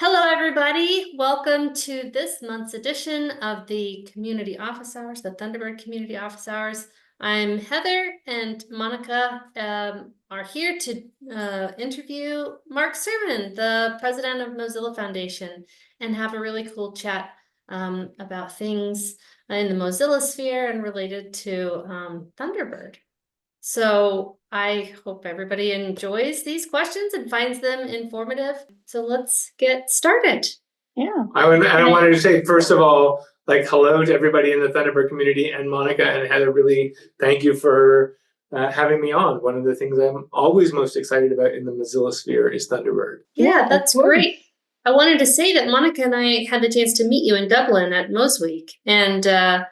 Hello, everybody. Welcome to this month's edition of the Community Office Hours, the Thunderbird Community Office Hours. I'm Heather, and Monica are here to interview Mark Surman, the president of Mozilla Foundation, and have a really cool chat about things in the Mozilla sphere and related to Thunderbird. So I hope everybody enjoys these questions and finds them informative. So let's get started. Yeah. I wanted to say, first of all, hello to everybody in the Thunderbird community, and Monica and Heather, really thank you for having me on. One of the things I'm always most excited about in the Mozilla sphere is Thunderbird. Yeah, that's great. I wanted to say that Monica and I had the chance to meet you in Dublin at Moz Week, and that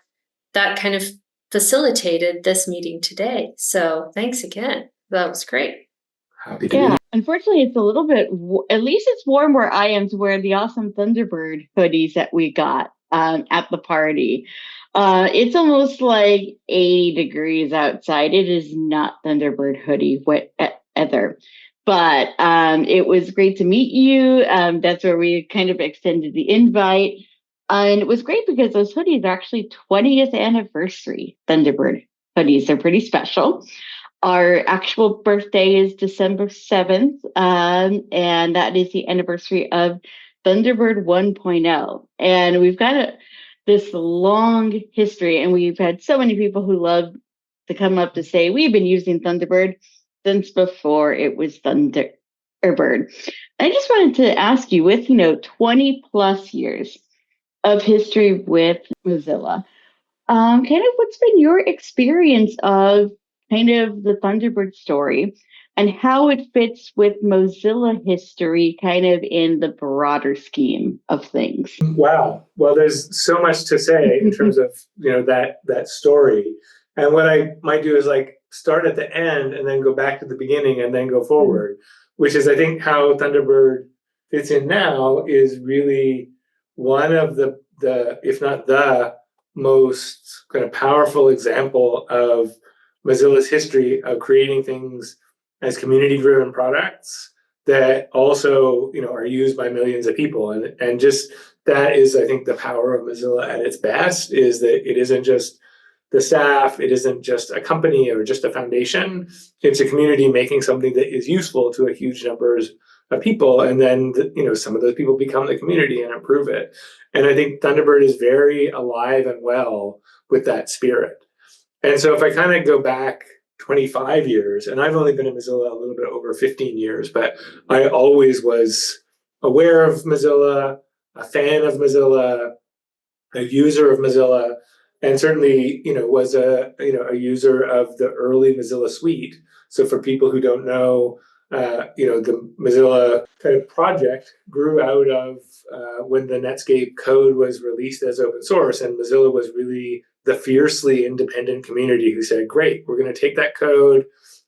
kind of facilitated this meeting today. So thanks again. That was great. Happy to be here. Unfortunately, it's a little bit, at least it's warm where I am to wear the awesome Thunderbird hoodies that we got at the party. It's almost like 80 degrees outside. It is not Thunderbird hoodie weather. But it was great to meet you. That's where we kind of extended the invite. And it was great because those hoodies are actually 20th anniversary Thunderbird hoodies. They're pretty special. Our actual birthday is December 7th, and that is the anniversary of Thunderbird 1.0. And we've got this long history, and we've had so many people who love to come up to say, we've been using Thunderbird since before it was Thunderbird. I just wanted to ask you, with 20 plus years of history with Mozilla, kind of what's been your experience of kind of the Thunderbird story and how it fits with Mozilla history kind of in the broader scheme of things? Wow. Well, there's so much to say in terms of, that story. And what I might do is start at the end and then go back to the beginning and then go forward, which is, I think, how Thunderbird fits in now is really one of the if not the most kind of powerful example of Mozilla's history of creating things as community-driven products that also, are used by millions of people. And just that is, I think, the power of Mozilla at its best, is that it isn't just the staff, it isn't just a company or just a foundation. It's a community making something that is useful to a huge numbers of people, and then some of those people become the community and improve it. And I think Thunderbird is very alive and well with that spirit. And so if I kind of go back 25 years, and I've only been in Mozilla a little bit over 15 years, but I always was aware of Mozilla, a fan of Mozilla, a user of Mozilla, and certainly, was a user of the early Mozilla suite. So for people who don't know, the Mozilla kind of project grew out of when the Netscape code was released as open source, and Mozilla was really the fiercely independent community who said, great, we're going to take that code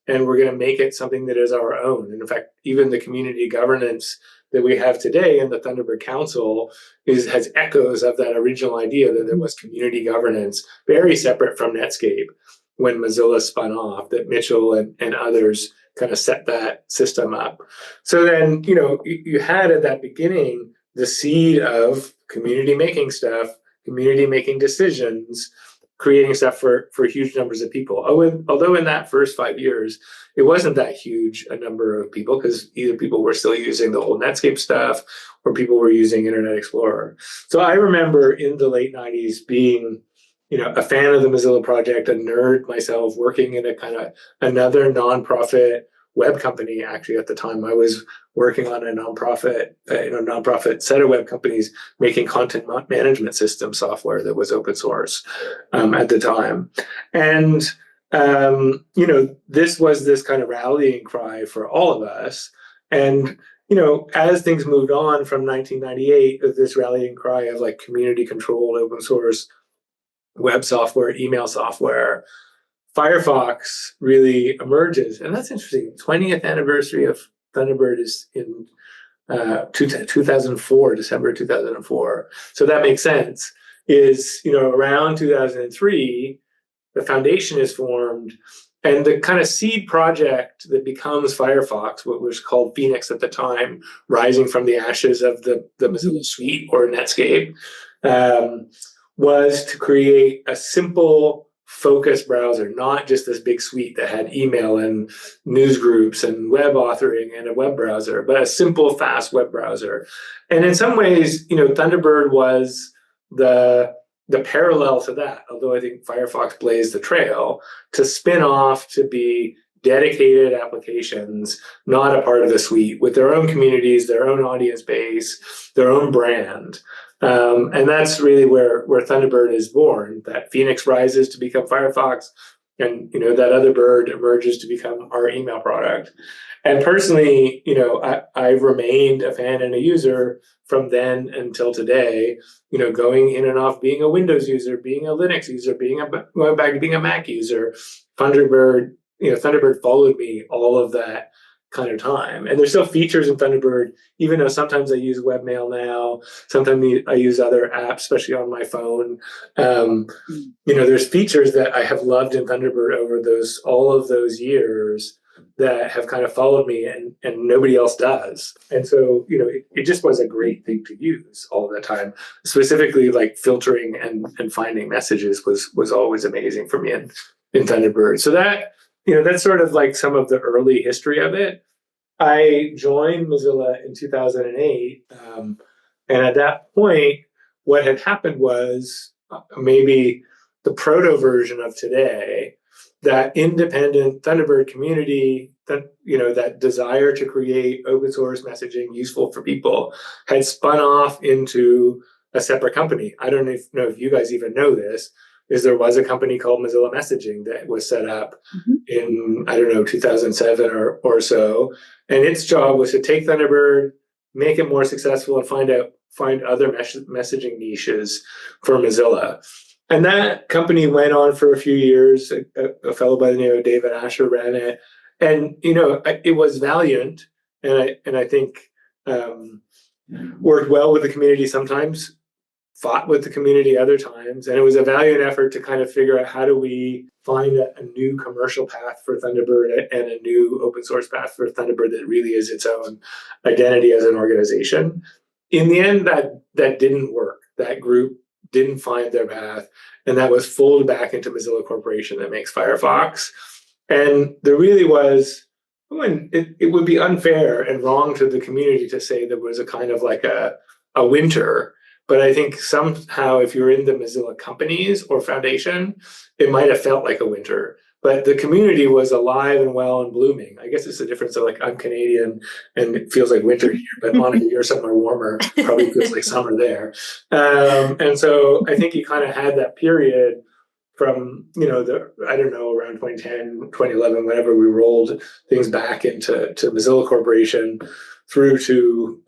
and we're going to make it something that is our own. And in fact, even the community governance that we have today in the Thunderbird Council has echoes of that original idea that there was community governance, very separate from Netscape, when Mozilla spun off, that Mitchell and others kind of set that system up. So then, you had at that beginning the seed of community making stuff, community making decisions, creating stuff for huge numbers of people. Although in that first 5 years, it wasn't that huge a number of people, because either people were still using the old Netscape stuff or people were using Internet Explorer. So I remember in the late 90s being a fan of the Mozilla project, a nerd myself, working in a kind of another nonprofit web company. Actually, at the time, I was working on a nonprofit set of web companies making content management system software that was open source at the time. And this was this kind of rallying cry for all of us. And as things moved on from 1998, this rallying cry of community-controlled open source web software, email software, Firefox really emerges. And that's interesting. 20th anniversary of Thunderbird is in 2004, December 2004. So that makes sense. Is, around 2003, the foundation is formed, And the kind of seed project that becomes Firefox, what was called Phoenix at the time, rising from the ashes of the Mozilla Suite or Netscape, was to create a simple, focused browser, not just this big suite that had email and news groups and web authoring and a web browser, but a simple, fast web browser. And in some ways, Thunderbird was the parallel to that, although I think Firefox blazed the trail to spin off to be dedicated applications, not a part of the suite, with their own communities, their own audience base, their own brand. And that's really where Thunderbird is born. That Phoenix rises to become Firefox, and that other bird emerges to become our email product. And personally, I've remained a fan and a user from then until today. Going in and off being a Windows user, being a Linux user, going back to being a Mac user. Thunderbird followed me all of that kind of time. And there's still features in Thunderbird, even though sometimes I use webmail now, sometimes I use other apps, especially on my phone. There's features that I have loved in Thunderbird over all of those years that have kind of followed me, and nobody else does. And so, it just was a great thing to use all the time. Specifically, like filtering and finding messages was always amazing for me in Thunderbird. So that's sort of like some of the early history of it. I joined Mozilla in 2008. And at that point, what had happened was maybe the proto version of today, that independent Thunderbird community, that desire to create open source messaging useful for people, had spun off into a separate company. I don't know if you guys even know this, is there was a company called Mozilla Messaging that was set up in, 2007 or so. And its job was to take Thunderbird, make it more successful, and find other messaging niches for Mozilla. And that company went on for a few years. A fellow by the name of David Asher ran it. And, it was valiant. And I think worked well with the community sometimes, fought with the community other times. And it was a valiant effort to kind of figure out how do we find a new commercial path for Thunderbird and a new open source path for Thunderbird that really is its own identity as an organization. In the end, that didn't work. That group didn't find their path, and that was folded back into Mozilla Corporation that makes Firefox. And there really was, it would be unfair and wrong to the community to say there was a kind of like a winter. But I think somehow if you're in the Mozilla companies or foundation, it might have felt like a winter. But the community was alive and well and blooming. I guess it's the difference of I'm Canadian and it feels like winter here, but Monica, you're somewhere warmer, probably feels like summer there. And so I think you kind of had that period from, around 2010, 2011, whenever we rolled things back into Mozilla Corporation, through to,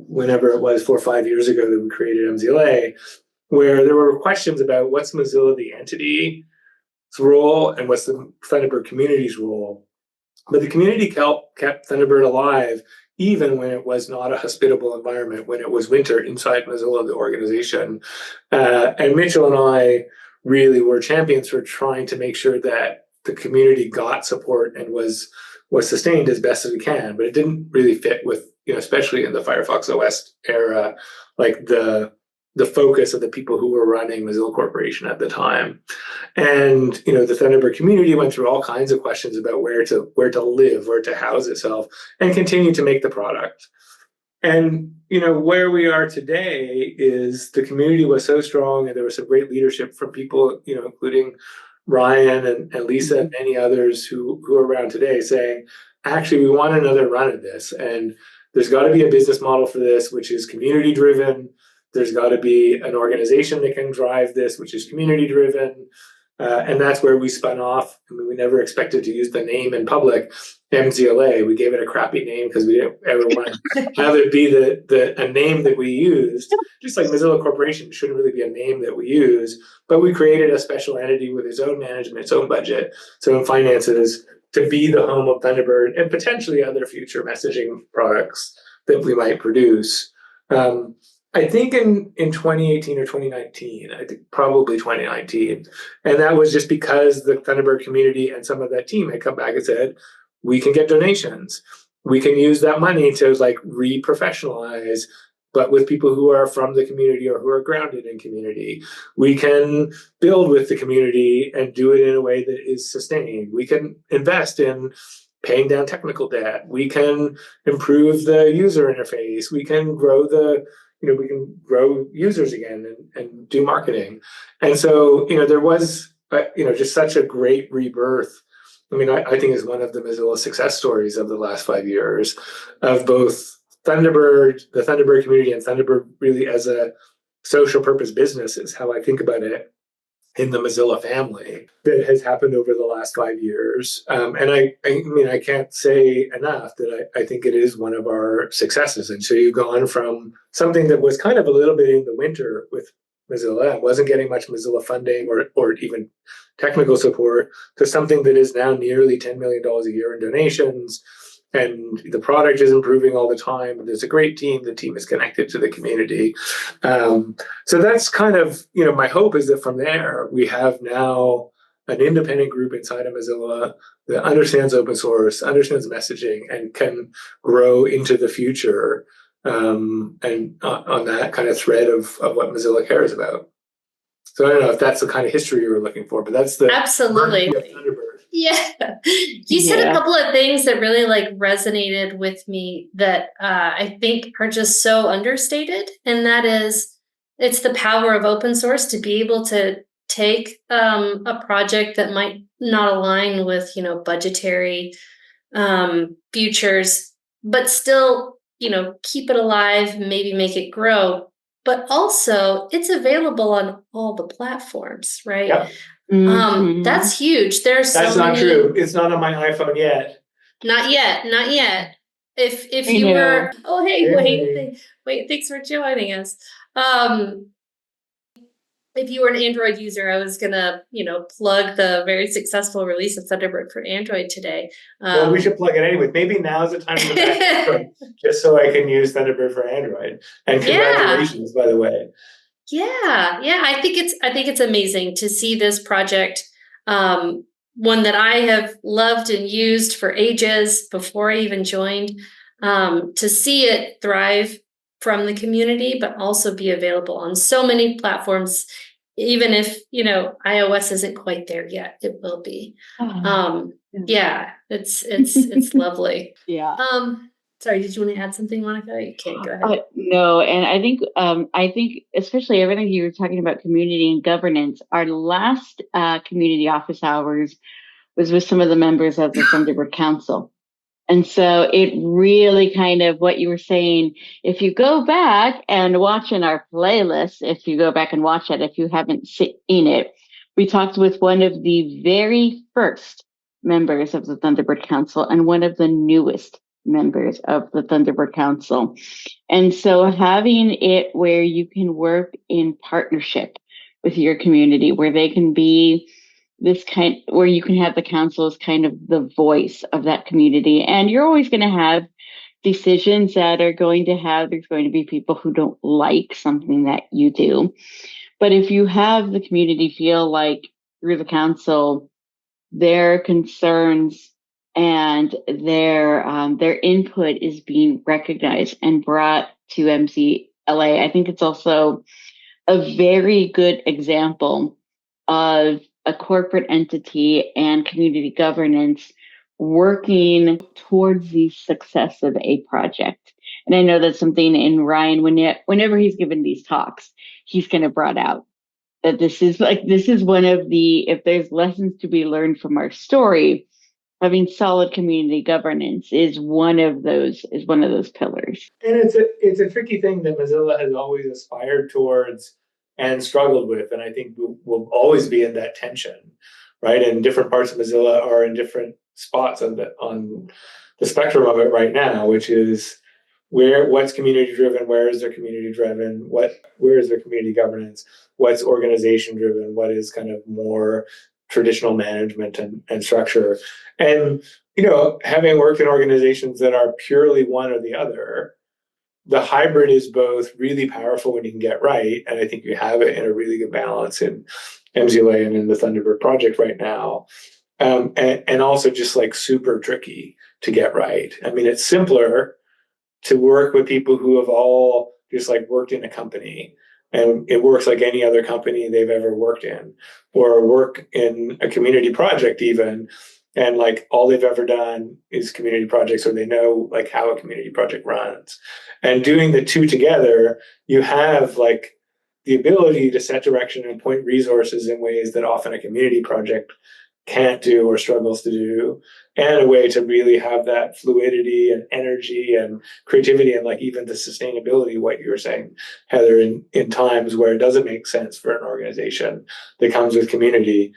whenever it was 4 or 5 years ago that we created MZLA, where there were questions about what's Mozilla the entity's role and what's the Thunderbird community's role. But the community kept Thunderbird alive even when it was not a hospitable environment, when it was winter inside Mozilla, the organization. And Mitchell and I really were champions for trying to make sure that the community got support and was sustained as best as we can, but it didn't really fit with, especially in the Firefox OS era, like the focus of the people who were running Mozilla Corporation at the time. And, the Thunderbird community went through all kinds of questions about where to live, where to house itself, and continue to make the product. And, where we are today is the community was so strong, and there was some great leadership from people, including Ryan and Lisa and many others who are around today, saying, actually, we want another run at this. And there's got to be a business model for this, which is community driven. There's got to be an organization that can drive this, which is community driven. And that's where we spun off. I mean, we never expected to use the name in public, MZLA. We gave it a crappy name because we didn't ever want to have it be a name that we used. Just like Mozilla Corporation shouldn't really be a name that we use, but we created a special entity with its own management, its own budget, its own finances to be the home of Thunderbird and potentially other future messaging products that we might produce. I think in 2018 or 2019, I think probably 2019. And that was just because the Thunderbird community and some of that team had come back and said, we can get donations. We can use that money to like re-professionalize, but with people who are from the community or who are grounded in community. We can build with the community and do it in a way that is sustained. We can invest in paying down technical debt. We can improve the user interface. We can grow we can grow users again and do marketing. And so, there was, just such a great rebirth. I mean, I think is one of the Mozilla success stories of the last 5 years of both Thunderbird, the Thunderbird community, and Thunderbird really as a social purpose business is how I think about it in the Mozilla family that has happened over the last 5 years. And I mean, I can't say enough that I think it is one of our successes. And so you've gone from something that was kind of a little bit in the winter with Mozilla, wasn't getting much Mozilla funding or even technical support, to something that is now nearly $10 million a year in donations. And the product is improving all the time. There's a great team. The team is connected to the community. So that's kind of, my hope is that from there, we have now an independent group inside of Mozilla that understands open source, understands messaging, and can grow into the future and on that kind of thread of what Mozilla cares about. So I don't know if that's the kind of history you were looking for, but that's the Absolutely. Thunderbird. Yeah. You said a couple of things that really like resonated with me that I think are just so understated. And that is, it's the power of open source to be able to take a project that might not align with, budgetary futures, but still, keep it alive, maybe make it grow. But also it's available on all the platforms, right? Yep. That's huge. There's That's so not many. true. It's not on my iPhone yet. Not yet, not yet. If I you know. were, oh hey, Hey. wait, thanks for joining us. If you were an Android user, I was gonna, plug the very successful release of Thunderbird for Android today. Well, we should plug it anyway. Maybe now's the time to go back to Android, just so I can use Thunderbird for Android. And congratulations, by the way. Yeah, I think it's amazing to see this project, one that I have loved and used for ages before I even joined, to see it thrive from the community, but also be available on so many platforms, even if, iOS isn't quite there yet, it will be. Yeah, it's lovely. Yeah. Sorry, did you want to add something, Monica? You can go ahead. No, and I think especially everything you were talking about community and governance. Our last community office hours was with some of the members of the Thunderbird Council. And so it really kind of what you were saying, if you go back and watch in our playlist, if you go back and watch it, if you haven't seen it, we talked with one of the very first members of the Thunderbird Council and one of the newest members of the Thunderbird Council. And so having it where you can work in partnership with your community, where they can be where you can have the council as kind of the voice of that community. And you're always going to have decisions that there's going to be people who don't like something that you do. But if you have the community feel like through the council, their concerns and their input is being recognized and brought to MCLA, I think it's also a very good example of a corporate entity and community governance working towards the success of a project. And I know that's something in Ryan, whenever he's given these talks, he's kind of brought out that this is one of the, if there's lessons to be learned from our story, having solid community governance is one of those pillars. And it's a tricky thing that Mozilla has always aspired towards and struggled with, and I think will always be in that tension, right? And different parts of Mozilla are in different spots on the spectrum of it right now, which is what's community driven, where is their community driven, where is their community governance, what's organization driven, what is kind of more traditional management and structure. And having worked in organizations that are purely one or the other, the hybrid is both really powerful when you can get right, and I think you have it in a really good balance in MZLA and in the Thunderbird project right now. And also just like super tricky to get right. I mean, it's simpler to work with people who have all just like worked in a company and it works like any other company they've ever worked in, or work in a community project even, and like all they've ever done is community projects, or they know like how a community project runs. And doing the two together, you have like the ability to set direction and point resources in ways that often a community project can't do or struggles to do, and a way to really have that fluidity and energy and creativity and like even the sustainability, what you were saying, Heather, in times where it doesn't make sense for an organization that comes with community.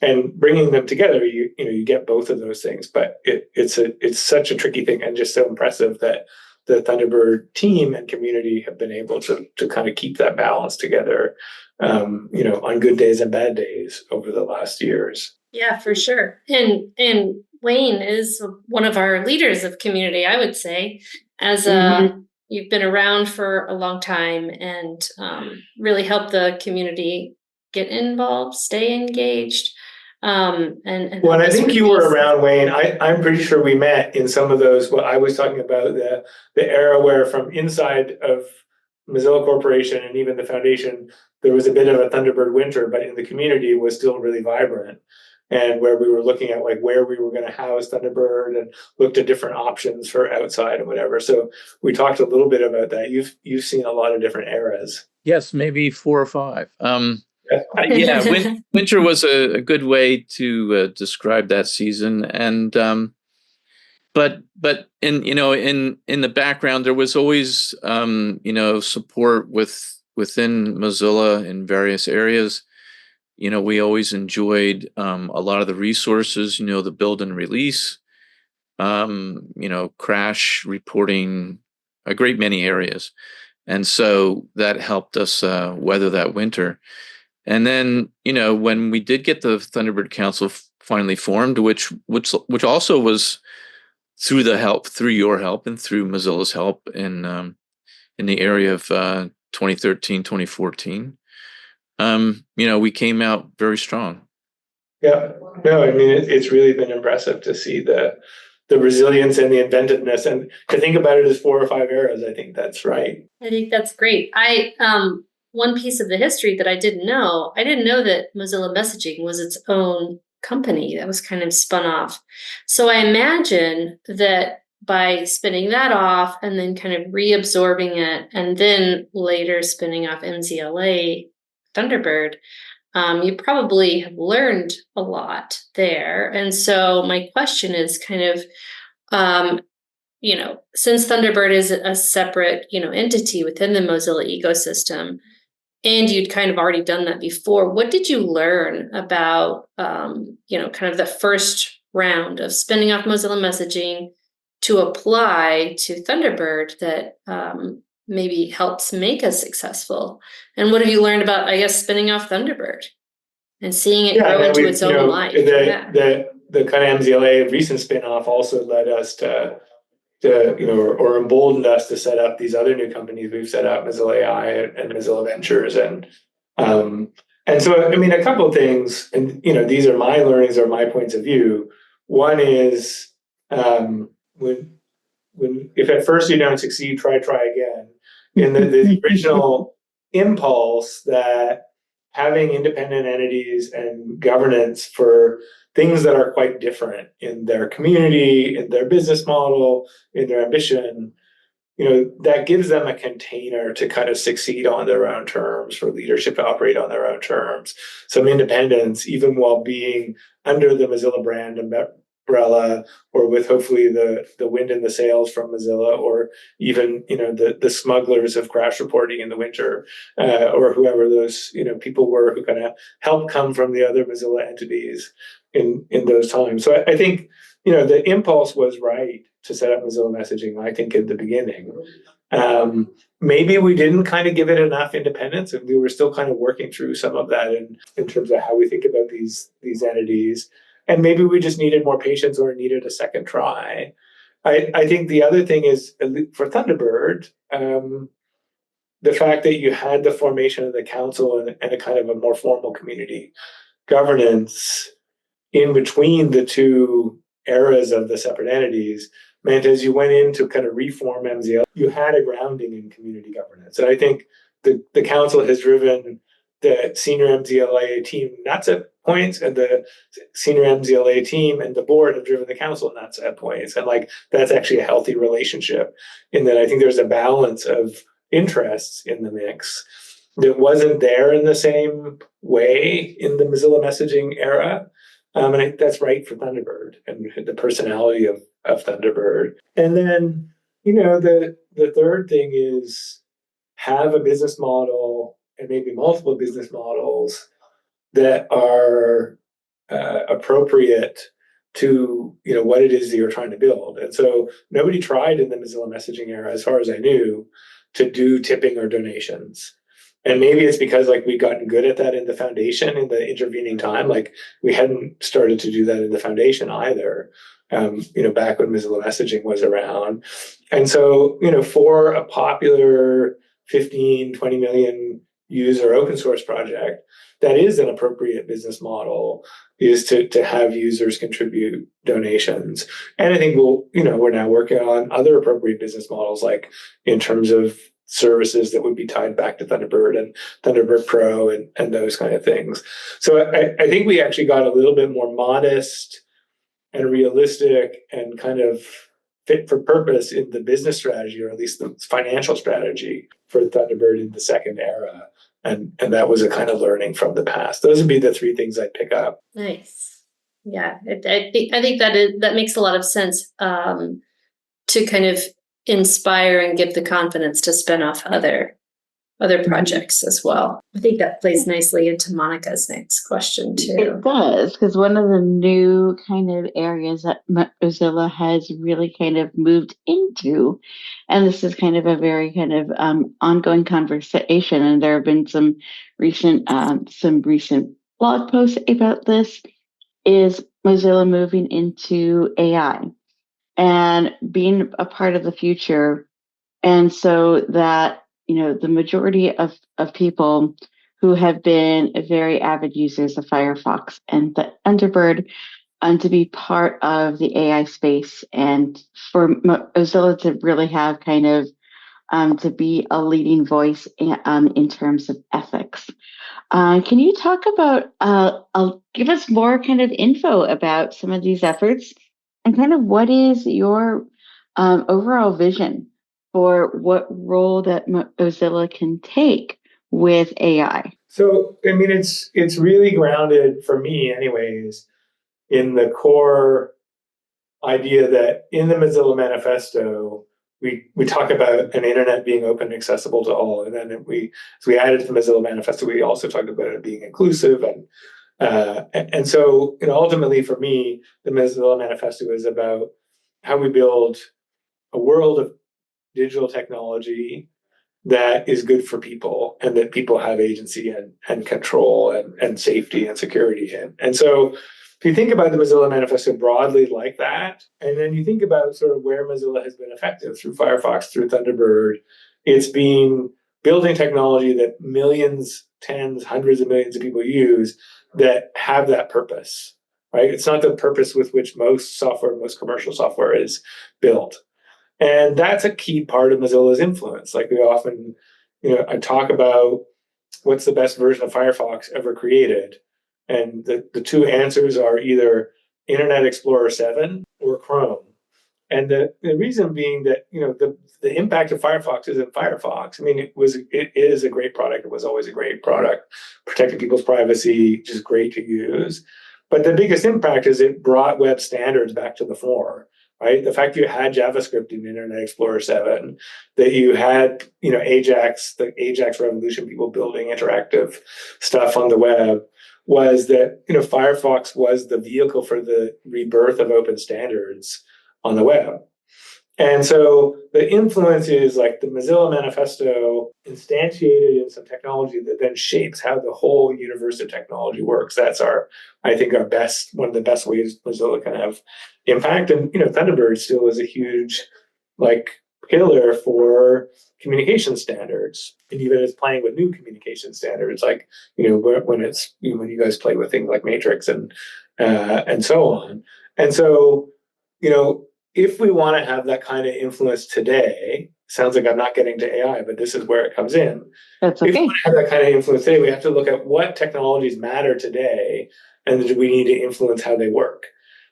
And bringing them together, you get both of those things. But it's such a tricky thing, and just so impressive that the Thunderbird team and community have been able to kind of keep that balance together, on good days and bad days over the last years. Yeah, for sure. And Wayne is one of our leaders of community, I would say, as you've been around for a long time and really helped the community get involved, stay engaged. And Well, and I think you were around, Wayne. I'm pretty sure we met in some of those. What I was talking about, the era where from inside of Mozilla Corporation and even the foundation, there was a bit of a Thunderbird winter, but in the community was still really vibrant. And where we were looking at like where we were going to house Thunderbird and looked at different options for outside and whatever. So we talked a little bit about that. You've seen a lot of different eras. Yes, maybe 4 or 5. Yeah, winter was a good way to describe that season. And but in the background there was always support within Mozilla in various areas. We always enjoyed a lot of the resources, the build and release, crash reporting, a great many areas. And so that helped us weather that winter. And then, when we did get the Thunderbird Council finally formed, which also was through your help and through Mozilla's help in the area of 2013, 2014. We came out very strong. Yeah, no, I mean, it's really been impressive to see the resilience and the inventiveness, and to think about it as 4 or 5 eras. I think that's right. I think that's great. One piece of the history that I didn't know that Mozilla Messaging was its own company that was kind of spun off. So I imagine that by spinning that off and then kind of reabsorbing it, and then later spinning off MZLA Thunderbird, you probably have learned a lot there. And so my question is kind of, since Thunderbird is a separate, entity within the Mozilla ecosystem, and you'd kind of already done that before, what did you learn about, kind of the first round of spinning off Mozilla Messaging to apply to Thunderbird that maybe helps make us successful? And what have you learned about, I guess, spinning off Thunderbird and seeing it grow into its own life? The kind of MZLA recent spinoff also led us to or emboldened us to set up these other new companies we've set up, Mozilla AI and Mozilla Ventures, and so I mean a couple of things, and these are my learnings or my points of view. One is when if at first you don't succeed, try again. In the original impulse that having independent entities and governance for things that are quite different in their community, in their business model, in their ambition, that gives them a container to kind of succeed on their own terms, for leadership to operate on their own terms, some independence, even while being under the Mozilla brand umbrella, or with hopefully the wind in the sails from Mozilla, or even the smugglers of crash reporting in the winter, or whoever those people were who kind of helped come from the other Mozilla entities in those times. So I think the impulse was right to set up Mozilla Messaging, I think, at the beginning. Maybe we didn't kind of give it enough independence, and we were still kind of working through some of that in terms of how we think about these entities. And maybe we just needed more patience or needed a second try. I think the other thing is for Thunderbird, the fact that you had the formation of the council and a kind of a more formal community governance in between the two eras of the separate entities meant as you went in to kind of reform MZL, you had a grounding in community governance. And I think the council has driven the senior MZLA team nuts at points, and the senior MZLA team and the board have driven the council nuts at points. And like that's actually a healthy relationship in that I think there's a balance of interests in the mix that wasn't there in the same way in the Mozilla messaging era. And that's right for Thunderbird and the personality of Thunderbird. And then, the third thing is have a business model and maybe multiple business models that are appropriate to what it is that you're trying to build. And so nobody tried in the Mozilla messaging era, as far as I knew, to do tipping or donations. And maybe it's because like we'd gotten good at that in the foundation in the intervening time. Like we hadn't started to do that in the foundation either, back when Mozilla messaging was around. And so, for a popular 15, 20 million user open source project, that is an appropriate business model, is to have users contribute donations. And I think we're now working on other appropriate business models, like in terms of services that would be tied back to Thunderbird and Thunderbird Pro and those kind of things. So I think we actually got a little bit more modest and realistic and kind of fit for purpose in the business strategy, or at least the financial strategy for Thunderbird in the second era. And that was a kind of learning from the past. Those would be the three things I'd pick up. Nice. Yeah, I think that makes a lot of sense, to kind of inspire and give the confidence to spin off other projects as well. I think that plays nicely into Monica's next question too. It does, because one of the new kind of areas that Mozilla has really kind of moved into, and this is kind of a very kind of ongoing conversation, and there have been some recent blog posts about this, is Mozilla moving into AI and being a part of the future. And so that, the majority of people who have been very avid users of Firefox and the Thunderbird, to be part of the AI space, and for Mozilla to really have kind of to be a leading voice in terms of ethics. Can you talk about, give us more kind of info about some of these efforts, and kind of what is your overall vision for what role that Mozilla can take with AI? So, I mean, it's really grounded for me anyways in the core idea that in the Mozilla Manifesto, we talk about an internet being open and accessible to all. And then as we added to the Mozilla Manifesto, we also talked about it being inclusive. And so, ultimately for me, the Mozilla Manifesto is about how we build a world of digital technology that is good for people, and that people have agency and control and safety and security in. And so if you think about the Mozilla Manifesto broadly like that, and then you think about sort of where Mozilla has been effective through Firefox, through Thunderbird, it's been building technology that millions, tens, hundreds of millions of people use that have that purpose, right? It's not the purpose with which most commercial software is built. And that's a key part of Mozilla's influence. Like we often, I talk about what's the best version of Firefox ever created. And the two answers are either Internet Explorer 7 or Chrome. And the reason being that, the impact of Firefox isn't Firefox. I mean, it is a great product. It was always a great product, protecting people's privacy, just great to use. But the biggest impact is it brought web standards back to the fore. Right, the fact you had JavaScript in Internet Explorer 7, that you had Ajax, the Ajax revolution, people building interactive stuff on the web, was that Firefox was the vehicle for the rebirth of open standards on the web. And so the influence is like the Mozilla Manifesto instantiated in some technology that then shapes how the whole universe of technology works. That's I think, one of the best ways Mozilla can have impact. And, Thunderbird still is a huge, like, pillar for communication standards. And even it's playing with new communication standards, like, when you guys play with things like Matrix and so on. And so, if we want to have that kind of influence today, sounds like I'm not getting to AI, but this is where it comes in. That's If we okay. want to have that kind of influence today, we have to look at what technologies matter today, and we need to influence how they work.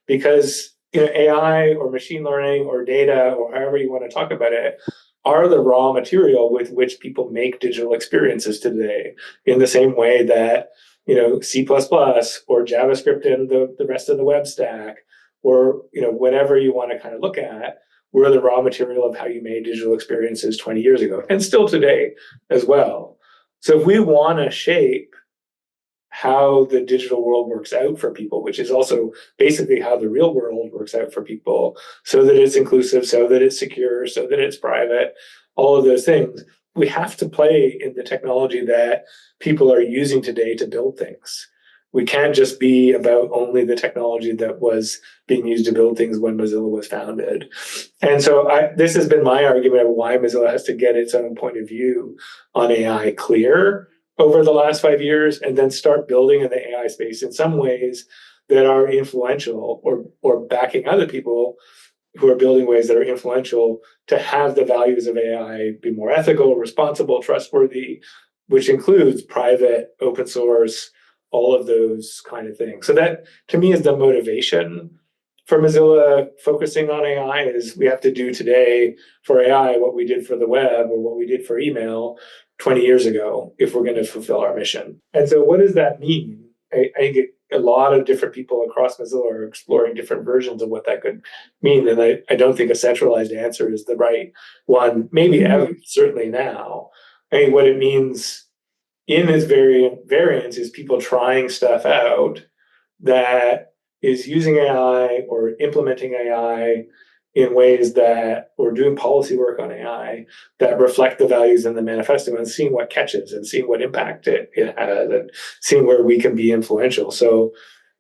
Because AI or machine learning or data or however you want to talk about it are the raw material with which people make digital experiences today, in the same way that C++ or JavaScript and the rest of the web stack, or whatever you want to kind of look at, were the raw material of how you made digital experiences 20 years ago, and still today as well. So if we want to shape how the digital world works out for people, which is also basically how the real world works out for people, so that it's inclusive, so that it's secure, so that it's private, all of those things, we have to play in the technology that people are using today to build things. We can't just be about only the technology that was being used to build things when Mozilla was founded. And so this has been my argument of why Mozilla has to get its own point of view on AI clear over the last 5 years, and then start building in the AI space in some ways that are influential, or backing other people who are building ways that are influential to have the values of AI be more ethical, responsible, trustworthy, which includes private, open source, all of those kind of things. So that, to me, is the motivation for Mozilla focusing on AI. Is we have to do today for AI what we did for the web or what we did for email 20 years ago, if we're going to fulfill our mission. And so what does that mean? I think a lot of different people across Mozilla are exploring different versions of what that could mean. And I don't think a centralized answer is the right one, maybe ever, certainly now. I mean, what it means in its variants is people trying stuff out that is using AI or implementing AI in ways that, or doing policy work on AI that reflect the values in the manifesto, and seeing what catches and seeing what impact it has, and seeing where we can be influential. So,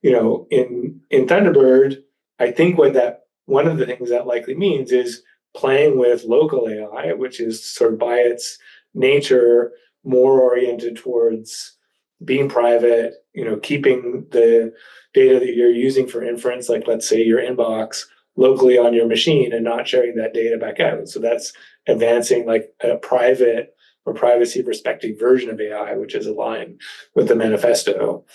in Thunderbird, I think one of the things that likely means is playing with local AI, which is sort of by its nature more oriented towards being private, keeping the data that you're using for inference, like let's say your inbox, locally on your machine, and not sharing that data back out. So that's advancing like a private or privacy respecting version of AI, which is aligned with the manifesto.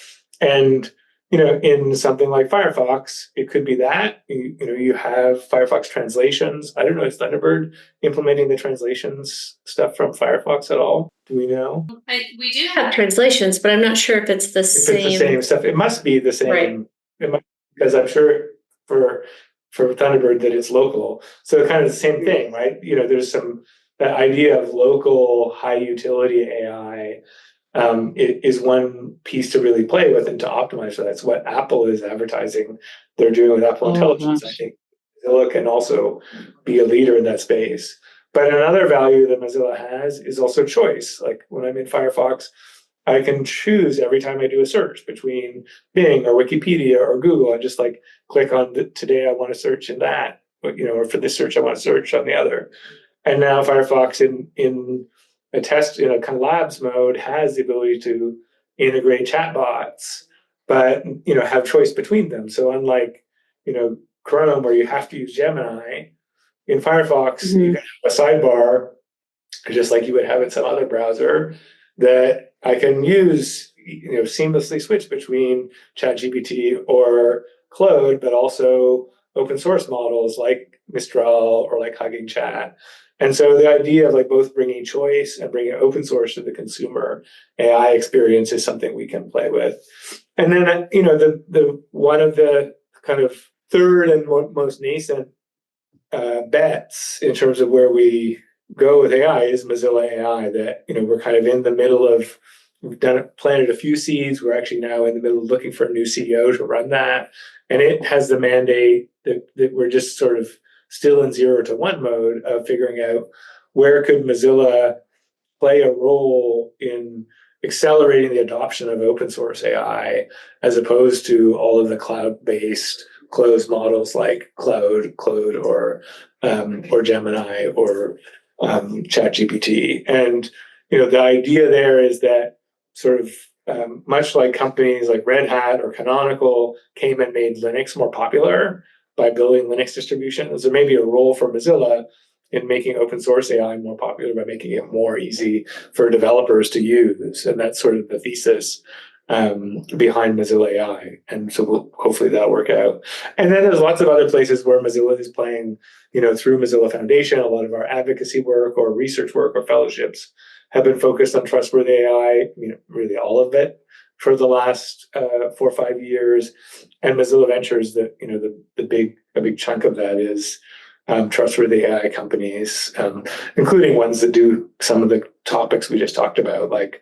And in something like Firefox, it could be that you have Firefox translations. I don't know, is Thunderbird implementing the translations stuff from Firefox at all? Do we know? We do have translations, but I'm not sure if it's the same. If it's the same stuff, it must be the same. Right. It might, because I'm sure for Thunderbird that it's local. So kind of the same thing, right? There's that idea of local high utility AI. It is one piece to really play with and to optimize for that. That's what Apple is advertising they're doing with Apple Intelligence. I think Mozilla can also be a leader in that space. But another value that Mozilla has is also choice. Like when I'm in Firefox, I can choose every time I do a search between Bing or Wikipedia or Google. I just like click on today I want to search in that, or for this search I want to search on the other. And now Firefox in a test, in a kind of labs mode, has the ability to integrate chatbots, but have choice between them. So unlike Chrome, where you have to use Gemini, in Firefox you can have a sidebar, just like you would have in some other browser, that I can use, seamlessly switch between ChatGPT or Claude, but also open source models like Mistral or like Hugging Chat. And so the idea of like both bringing choice and bringing open source to the consumer AI experience is something we can play with. And then, the one of the kind of third and most nascent bets in terms of where we go with AI is Mozilla AI. That we're kind of in the middle of. We've planted a few seeds. We're actually now in the middle of looking for a new CEO to run that, and it has the mandate that we're just sort of still in 0 to 1 mode of figuring out where could Mozilla play a role in accelerating the adoption of open source AI, as opposed to all of the cloud-based closed models like Claude, or Gemini, or ChatGPT. And the idea there is that sort of much like companies like Red Hat or Canonical came and made Linux more popular by building Linux distributions, there may be a role for Mozilla in making open source AI more popular by making it more easy for developers to use. And that's sort of the thesis behind Mozilla AI. And so hopefully that'll work out. And then there's lots of other places where Mozilla is playing, through Mozilla Foundation. A lot of our advocacy work or research work or fellowships have been focused on trustworthy AI, really all of it for the last 4 or 5 years. And Mozilla Ventures, a big chunk of that is trustworthy AI companies, including ones that do some of the topics we just talked about, like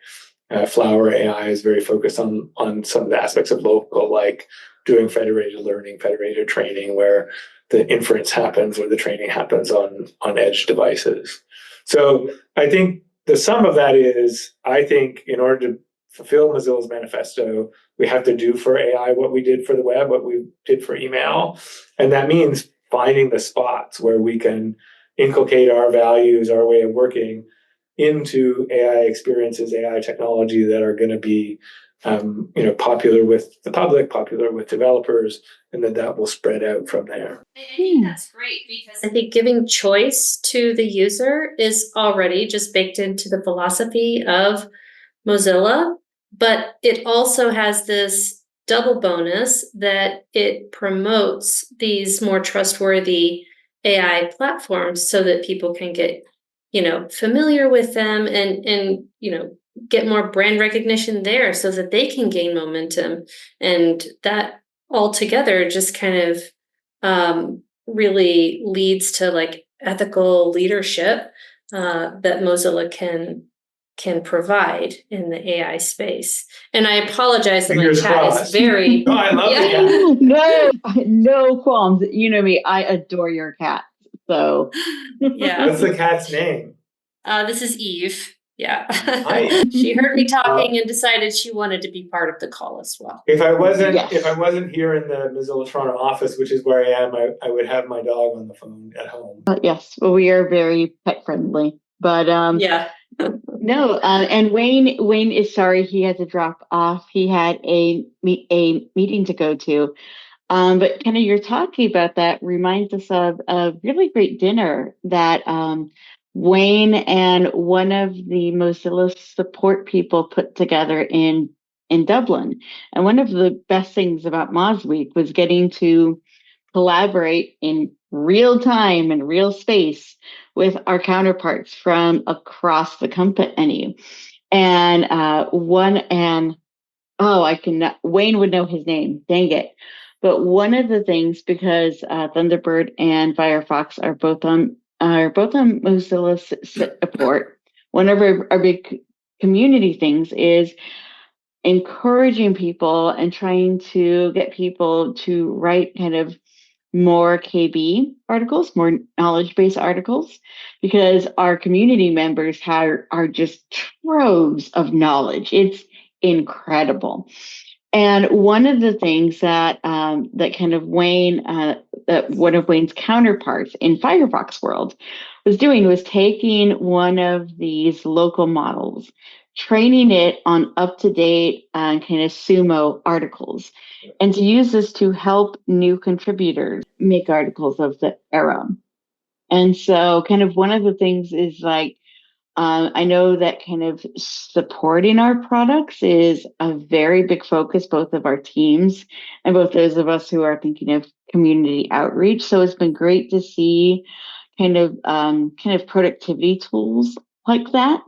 Flower AI is very focused on some of the aspects of local, like doing federated learning, federated training, where the inference happens or the training happens on edge devices. So I think the sum of that is, I think in order to fulfill Mozilla's manifesto, we have to do for AI what we did for the web, what we did for email. And that means finding the spots where we can inculcate our values, our way of working into AI experiences, AI technology that are going to be, popular with the public, popular with developers, and then that will spread out from there. I think that's great, because I think giving choice to the user is already just baked into the philosophy of Mozilla, but it also has this double bonus that it promotes these more trustworthy AI platforms so that people can get, familiar with them and get more brand recognition there so that they can gain momentum. And that altogether just kind of really leads to like ethical leadership that Mozilla can provide in the AI space. And I apologize that Fingers my cat crossed. is very Oh, I love the cat. No qualms. You know me, I adore your cat. So yeah. What's the cat's name? This is Eve. Yeah. Hi. She heard me talking and decided she wanted to be part of the call as well. If I wasn't Yes. here in the Mozilla Toronto office, which is where I am, I would have my dog on the phone at home. Yes, well, we are very pet friendly. But Yeah. no, and Wayne is sorry he had to drop off. He had a meeting to go to. But kind of you're talking about that reminds us of a really great dinner that Wayne and one of the Mozilla support people put together in Dublin. And one of the best things about Moz Week was getting to collaborate in real time and real space with our counterparts from across the company. And Wayne would know his name, dang it. But one of the things, because Thunderbird and Firefox are both on Mozilla support, one of our big community things is encouraging people and trying to get people to write kind of more KB articles, more knowledge-based articles, because our community members are just troves of knowledge. It's incredible. And one of the things that that kind of Wayne, that one of Wayne's counterparts in Firefox world was doing was taking one of these local models, training it on up-to-date kind of sumo articles, and to use this to help new contributors make articles of the era. And so kind of one of the things is like, I know that kind of supporting our products is a very big focus, both of our teams and both those of us who are thinking of community outreach. So it's been great to see kind of productivity tools like that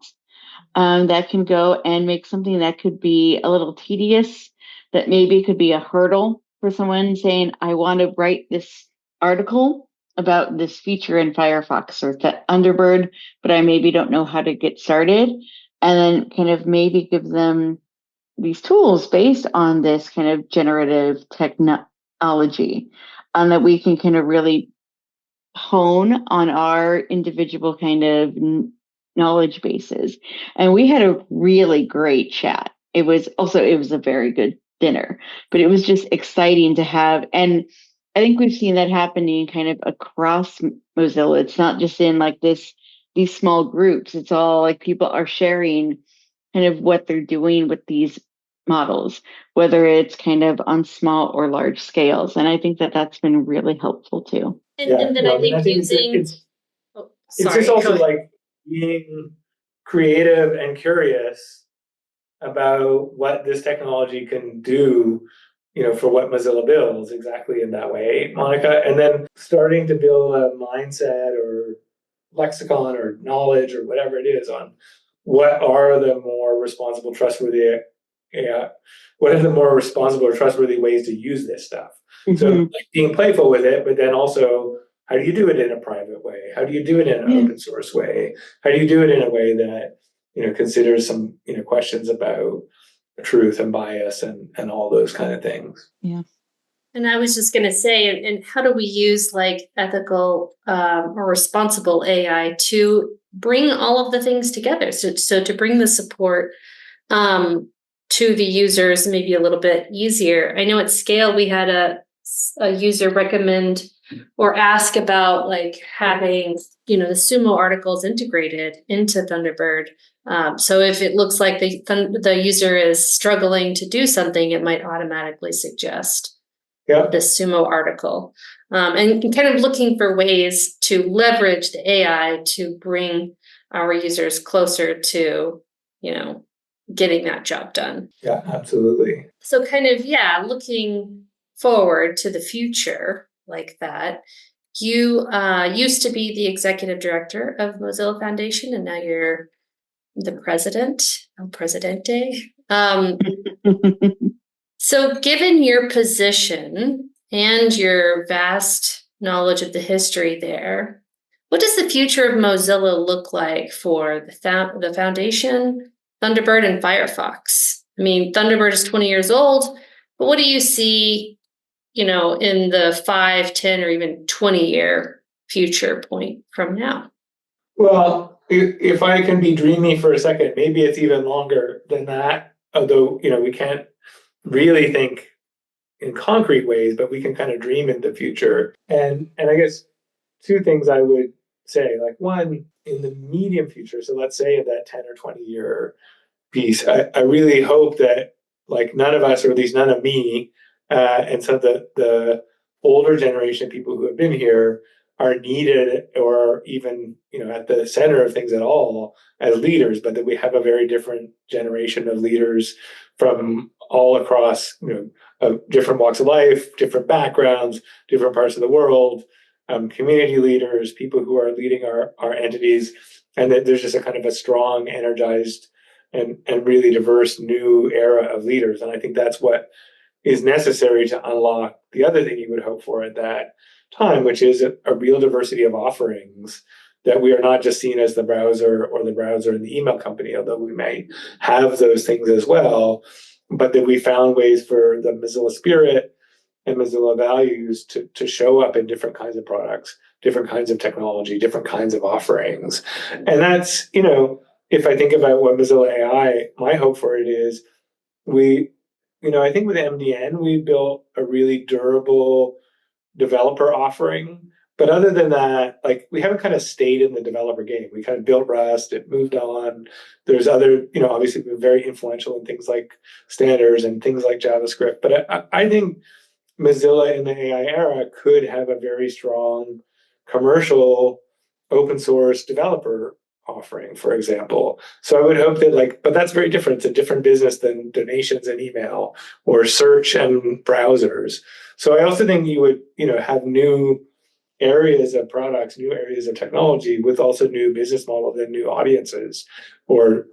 that can go and make something that could be a little tedious, that maybe could be a hurdle for someone saying, I want to write this article about this feature in Firefox or Thunderbird, but I maybe don't know how to get started. And then kind of maybe give them these tools based on this kind of generative technology, that we can kind of really hone on our individual kind of knowledge bases. And we had a really great chat. It was a very good dinner, but it was just exciting to have. And I think we've seen that happening kind of across Mozilla. It's not just in like these small groups. It's all like people are sharing kind of what they're doing with these models, whether it's kind of on small or large scales. And I think that that's been really helpful too. And then I I mean, think using, it's sorry, just also go ahead. like being creative and curious about what this technology can do, for what Mozilla builds exactly in that way, Monica, and then starting to build a mindset or lexicon or knowledge or whatever it is on what are the more responsible, trustworthy, what are the more responsible or trustworthy ways to use this stuff. So like being playful with it, but then also how do you do it in a private way? How do you do it in an open source way? How do you do it in a way that considers some questions about truth and bias and all those kind of things? Yeah. And I was just going to say, and how do we use like ethical or responsible AI to bring all of the things together? So to bring the support to the users maybe a little bit easier. I know at Scale we had a user recommend or ask about like having the Sumo articles integrated into Thunderbird. So if it looks like the user is struggling to do something, it might automatically suggest the Sumo article, and kind of looking for ways to leverage the AI to bring our users closer to, getting that job done. Yeah, absolutely. So kind of, looking forward to the future like that. You used to be the executive director of Mozilla Foundation, and now you're the president, El Presidente. So given your position and your vast knowledge of the history there, what does the future of Mozilla look like for the foundation, Thunderbird, and Firefox? I mean, Thunderbird is 20 years old, but what do you see, in the 5, 10, or even 20-year future point from now? Well, if I can be dreamy for a second, maybe it's even longer than that. Although, we can't really think in concrete ways, but we can kind of dream in the future. And I guess two things I would say, like one, in the medium future, so let's say in that 10 or 20 year piece, I really hope that like none of us, or at least none of me, and so the older generation people who have been here are needed or even at the center of things at all as leaders, but that we have a very different generation of leaders from all across different walks of life, different backgrounds, different parts of the world, community leaders, people who are leading our entities, and that there's just a kind of a strong, energized, and really diverse new era of leaders. And I think that's what is necessary to unlock the other thing you would hope for at that time, which is a real diversity of offerings, that we are not just seen as the browser or the browser and the email company, although we may have those things as well, but that we found ways for the Mozilla spirit and Mozilla values to show up in different kinds of products, different kinds of technology, different kinds of offerings. And that's, if I think about what Mozilla AI, my hope for it is I think with MDN, we built a really durable developer offering. But other than that, like we haven't kind of stayed in the developer game. We kind of built Rust, it moved on. There's other, obviously been very influential in things like standards and things like JavaScript. But I think Mozilla in the AI era could have a very strong commercial open source developer offering, for example. So I would hope that but that's very different. It's a different business than donations and email or search and browsers. So I also think you would, have new areas of products, new areas of technology with also new business models and new audiences, or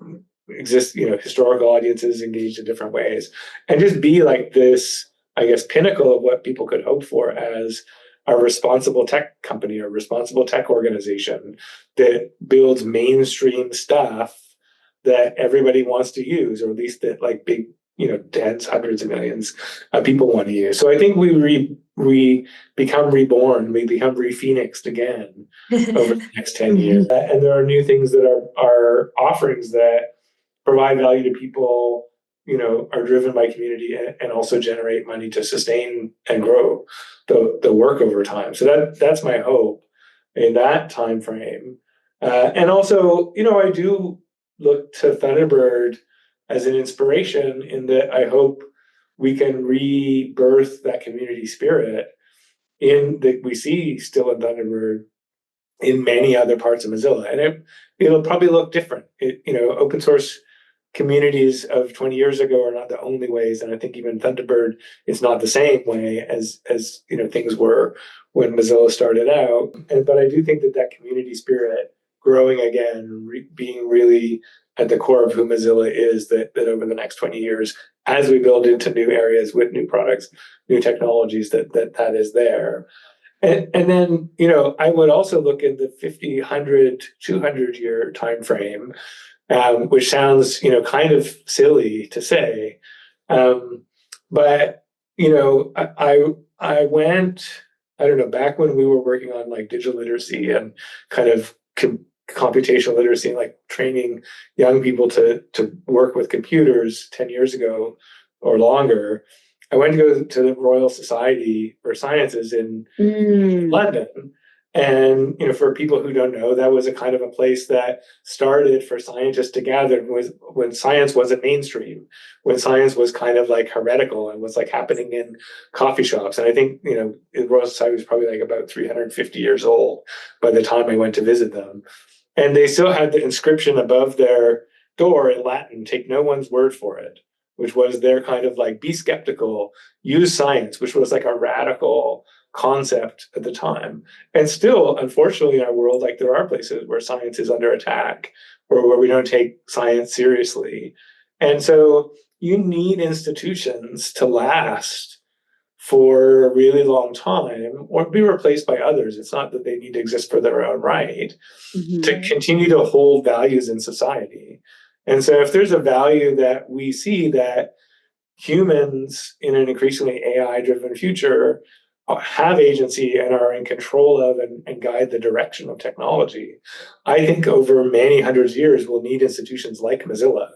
historical audiences engaged in different ways, and just be like this, I guess, pinnacle of what people could hope for as a responsible tech company or responsible tech organization that builds mainstream stuff that everybody wants to use, or at least that like big tens, hundreds of millions of people want to use. So I think we become reborn, we become re-phoenixed again over the next 10 years. And there are new things that are offerings that provide value to people, are driven by community and also generate money to sustain and grow the work over time. So that's my hope in that time frame. And also, I do look to Thunderbird as an inspiration in that I hope we can rebirth that community spirit in that we see still in Thunderbird in many other parts of Mozilla. And it'll probably look different. Open source communities of 20 years ago are not the only ways, and I think even Thunderbird is not the same way as things were when Mozilla started out. But I do think that community spirit growing again, being really at the core of who Mozilla is, that over the next 20 years, as we build into new areas with new products, new technologies, that is there. And then, I would also look at the 50, 100, 200 year time frame, which sounds, kind of silly to say. But, I went, I don't know, back when we were working on like digital literacy and kind of computational literacy, and like training young people to work with computers 10 years ago or longer. I went to go to the Royal Society for Sciences in London. And, for people who don't know, that was a kind of a place that started for scientists to gather when science wasn't mainstream, when science was kind of like heretical and was like happening in coffee shops. And I think, the Royal Society was probably like about 350 years old by the time I went to visit them. And they still had the inscription above their door in Latin, "Take no one's word for it," which was their kind of like, be skeptical, use science, which was like a radical concept at the time. And still, unfortunately, in our world, like there are places where science is under attack or where we don't take science seriously. And so you need institutions to last for a really long time or be replaced by others. It's not that they need to exist for their own right, to continue to hold values in society. And so if there's a value that we see that humans in an increasingly AI-driven future have agency and are in control of and guide the direction of technology, I think over many hundreds of years, we'll need institutions like Mozilla.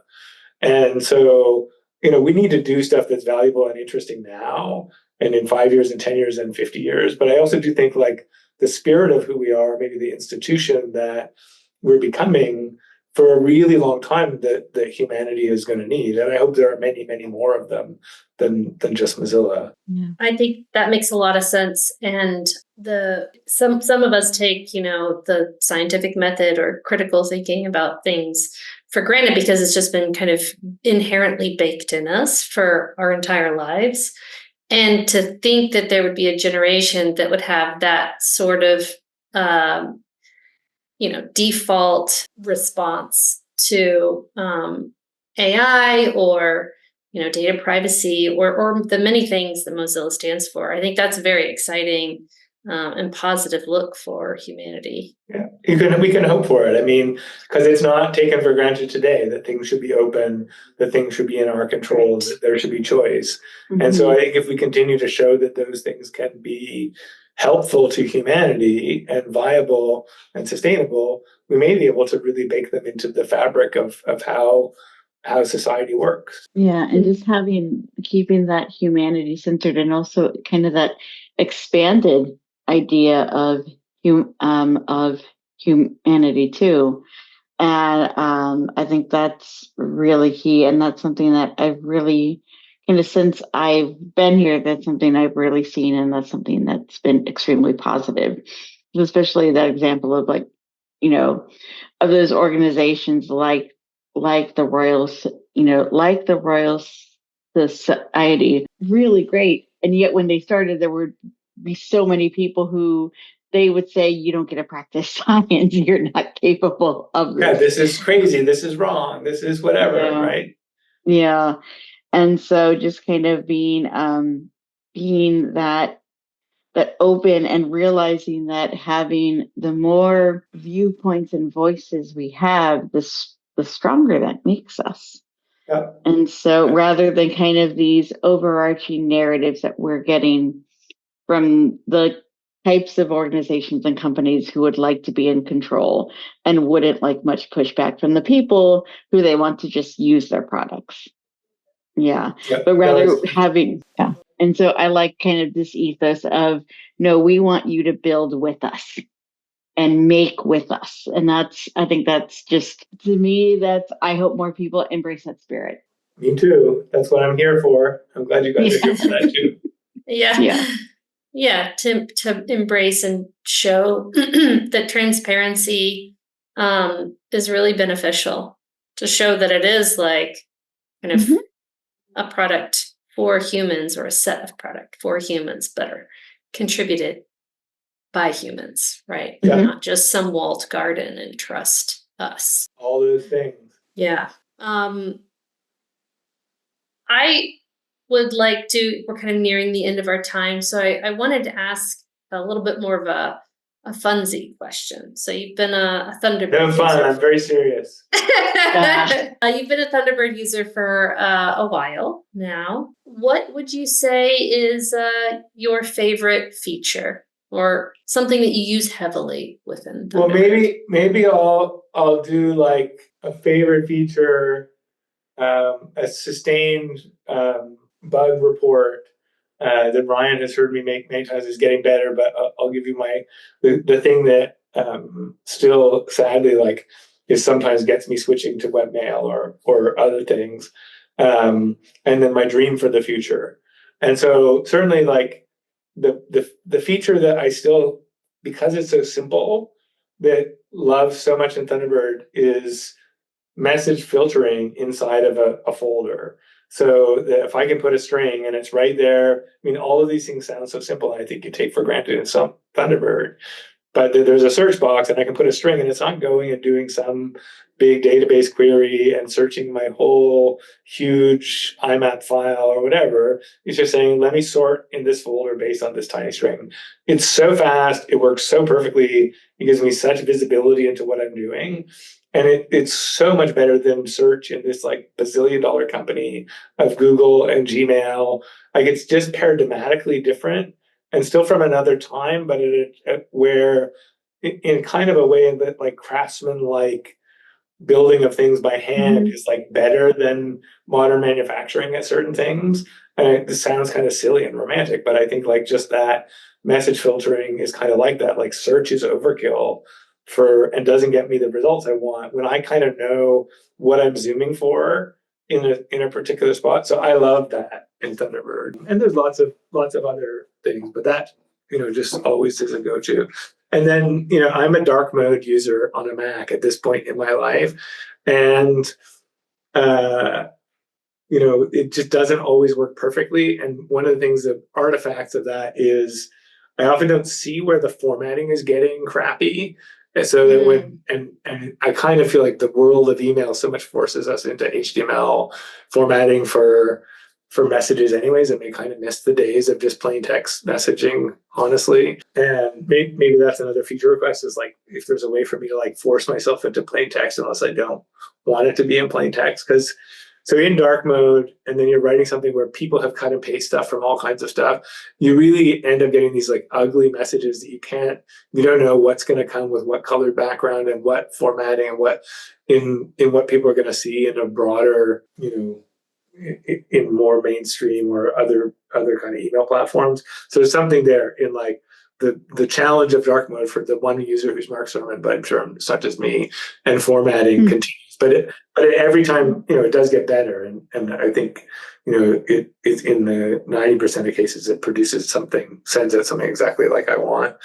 And so, we need to do stuff that's valuable and interesting now and in 5 years and 10 years and 50 years. But I also do think like the spirit of who we are, maybe the institution that we're becoming for a really long time that humanity is going to need. And I hope there are many, many more of them than just Mozilla. Yeah. I think that makes a lot of sense. And some of us take, the scientific method or critical thinking about things for granted because it's just been kind of inherently baked in us for our entire lives. And to think that there would be a generation that would have that sort of default response to AI or data privacy or the many things that Mozilla stands for. I think that's a very exciting and positive look for humanity. Yeah, we can hope for it. I mean, because it's not taken for granted today that things should be open, that things should be in our control, that there should be choice. And so I think if we continue to show that those things can be helpful to humanity and viable and sustainable, we may be able to really bake them into the fabric of how society works. Yeah, and just keeping that humanity centered and also kind of that expanded idea of humanity too. And I think that's really key, and that's something that I've really since I've been here, that's something I've really seen, and that's something that's been extremely positive. Especially that example of of those organizations like the Royals, like the Royal Society, really great. And yet when they started, there would be so many people who they would say, you don't get to practice science. You're not capable of this. Yeah, this is crazy. This is wrong. This is whatever, right? Yeah. And so just kind of being that open and realizing that having the more viewpoints and voices we have, the stronger that makes us. Yeah. And so rather than kind of these overarching narratives that we're getting from the types of organizations and companies who would like to be in control and wouldn't like much pushback from the people who they want to just use their products. Yeah. Yeah. But No, rather having, yeah. And so I like kind of this ethos of, no, we want you to build with us and make with us. And I think that's just, to me, I hope more people embrace that spirit. me too. That's what I'm here for. I'm glad you guys are here for that too. Yeah. Yeah, to embrace and show that transparency is really beneficial, to show that it is like kind of a product for humans, or a set of product for humans, but are contributed by humans, right? Yeah. Not just some walled garden and trust us. All those things. Yeah. I would like to, we're kind of nearing the end of our time, so I wanted to ask a little bit more of a funsy question. So you've been a Thunderbird No, I'm fun. user. I'm very serious. You've been a Thunderbird user for a while now. What would you say is your favorite feature, or something that you use heavily within Thunderbird? Well, maybe I'll do like a favorite feature, a sustained bug report that Ryan has heard me make many times is getting better. But I'll give you the thing that still sadly like is sometimes gets me switching to webmail or other things, and then my dream for the future. And so certainly like the feature that I still, because it's so simple, that love so much in Thunderbird is message filtering inside of a folder. So that if I can put a string and it's right there, I mean, all of these things sound so simple, and I think you take for granted in some Thunderbird. But there's a search box and I can put a string, and it's not going and doing some big database query and searching my whole huge IMAP file or whatever. It's just saying, let me sort in this folder based on this tiny string. It's so fast. It works so perfectly. It gives me such visibility into what I'm doing. And it's so much better than search in this like bazillion-dollar company of Google and Gmail. Like it's just paradigmatically different and still from another time, but where in kind of a way that like craftsman like building of things by hand is like better than modern manufacturing at certain things. And this sounds kind of silly and romantic, but I think like just that message filtering is kind of like that. Like search is overkill and doesn't get me the results I want when I kind of know what I'm zooming for in a particular spot. So I love that in Thunderbird. And there's lots of other things, but that, just always is a go-to. And then, I'm a dark mode user on a Mac at this point in my life. And it just doesn't always work perfectly. And one of the things that artifacts of that is I often don't see where the formatting is getting crappy. And so that and I kind of feel like the world of email so much forces us into HTML formatting for messages anyways, and we kind of miss the days of just plain text messaging, honestly. And maybe that's another feature request, is like if there's a way for me to like force myself into plain text unless I don't want it to be in plain text. Because so in dark mode, and then you're writing something where people have cut and paste stuff from all kinds of stuff, you really end up getting these like ugly messages that you don't know what's going to come with what colored background and what formatting and what in what people are going to see in a broader, in more mainstream or other kind of email platforms. So there's something there in like the challenge of dark mode for the one user who's Mark Surman, but I'm sure it's not just me, and formatting continues. But every time, it does get better. And I think, it's in the 90% of cases, it sends out something exactly like I want.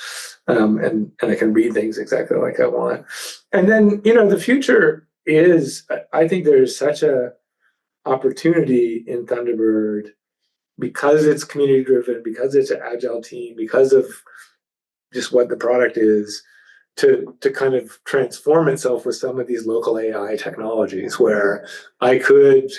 And I can read things exactly like I want. And then, the future is, I think there's such a opportunity in Thunderbird because it's community driven, because it's an agile team, because of just what the product is, to kind of transform itself with some of these local AI technologies where I could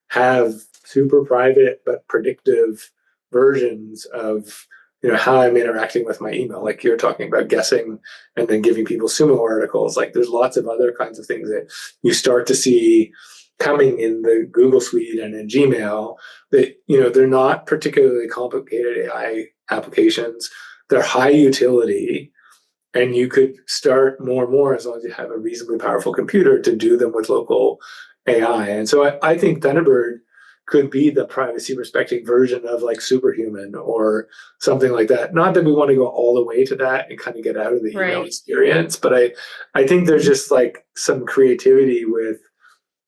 have super private but predictive versions of how I'm interacting with my email, like you're talking about guessing and then giving people sumo articles. Like there's lots of other kinds of things that you start to see coming in the Google Suite and in Gmail that, they're not particularly complicated AI applications. They're high utility, and you could start more and more as long as you have a reasonably powerful computer to do them with local AI. And so I think Thunderbird could be the privacy respecting version of like Superhuman or something like that. Not that we want to go all the way to that and kind of get out of the email experience, but I think there's just like some creativity with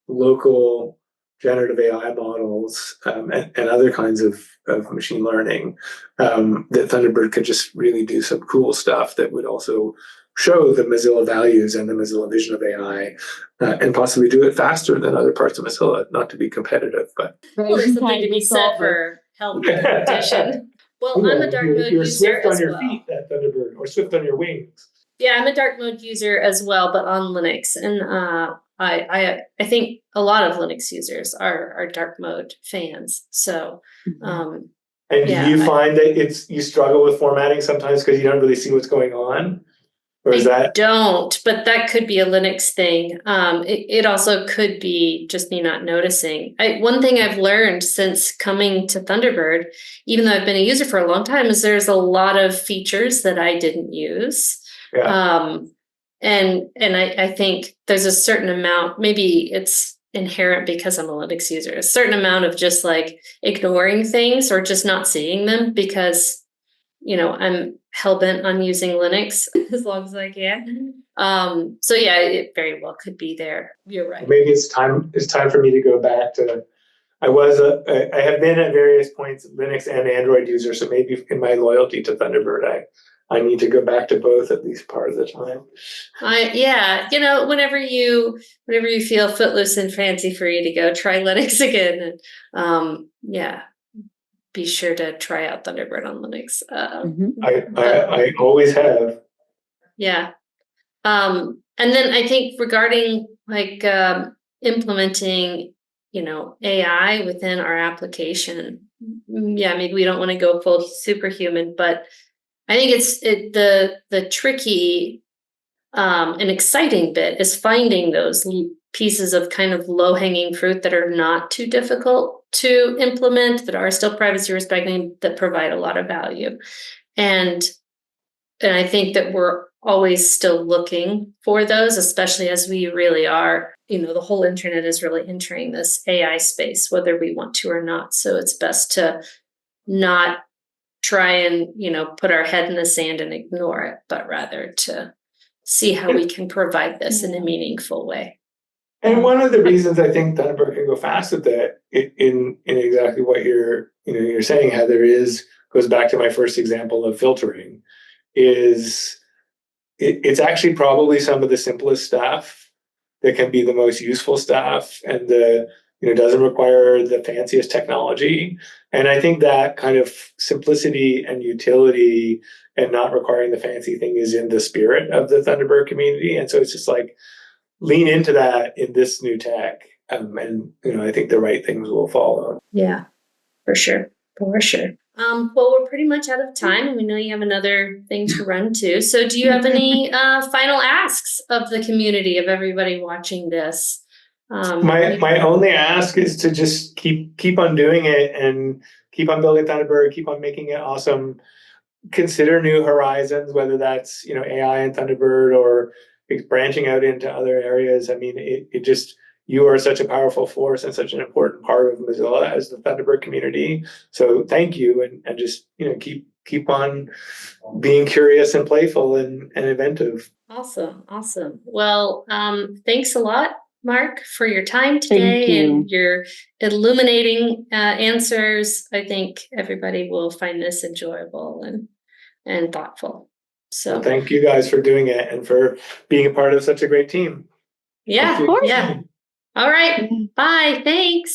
local generative AI models and other kinds of machine learning that Thunderbird could just really do some cool stuff that would also show the Mozilla values and the Mozilla vision of AI and possibly do it faster than other parts of Mozilla, not to be competitive, but. Well, there's something to be said for health and competition. Well, I'm a dark mode you're user swift on as your well. feet, that Thunderbird, or swift on your wings. Yeah, I'm a dark mode user as well, but on Linux. And I think a lot of Linux users are dark mode fans. So and do you find that you struggle with formatting sometimes because you don't really see what's going on? Or is that? Don't, but that could be a Linux thing. It also could be just me not noticing. One thing I've learned since coming to Thunderbird, even though I've been a user for a long time, is there's a lot of features that I didn't use. Yeah. And I think there's a certain amount, maybe it's inherent because I'm a Linux user, a certain amount of just like ignoring things or just not seeing them because, I'm hell-bent on using Linux as long as I can. So yeah, it very well could be there. You're right. Maybe it's time for me to go back to, I have been at various points Linux and Android user, so maybe in my loyalty to Thunderbird, I need to go back to both at least part of the time. Whenever you feel footloose and fancy free to go try Linux again, and be sure to try out Thunderbird on Linux. I always have. Yeah. And then I think regarding like implementing, AI within our application, maybe we don't want to go full superhuman, but I think the tricky and exciting bit is finding those pieces of kind of low-hanging fruit that are not too difficult to implement, that are still privacy respecting, that provide a lot of value. And I think that we're always still looking for those, especially as we really are, the whole internet is really entering this AI space, whether we want to or not. So it's best to not try and, put our head in the sand and ignore it, but rather to see how we can provide this in a meaningful way. And one of the reasons I think Thunderbird can go fast with that, in exactly what you're saying, Heather, goes back to my first example of filtering, is it's actually probably some of the simplest stuff that can be the most useful stuff, and doesn't require the fanciest technology. And I think that kind of simplicity and utility and not requiring the fancy thing is in the spirit of the Thunderbird community. And so it's just like, lean into that in this new tech. And I think the right things will follow. Yeah, for sure. Well, we're pretty much out of time, and we know you have another thing to run to. So do you have any final asks of the community, of everybody watching this? My only ask is to just keep on doing it and keep on building Thunderbird, keep on making it awesome. Consider new horizons, whether that's AI and Thunderbird or branching out into other areas. I mean, it just, you are such a powerful force and such an important part of Mozilla as the Thunderbird community. So thank you, and just keep on being curious and playful and inventive. Awesome. Well, thanks a lot, Mark, for your time today and your illuminating answers. I think everybody will find this enjoyable and thoughtful. So well, thank you guys for doing it and for being a part of such a great team. Yeah. All right. Bye. Thanks.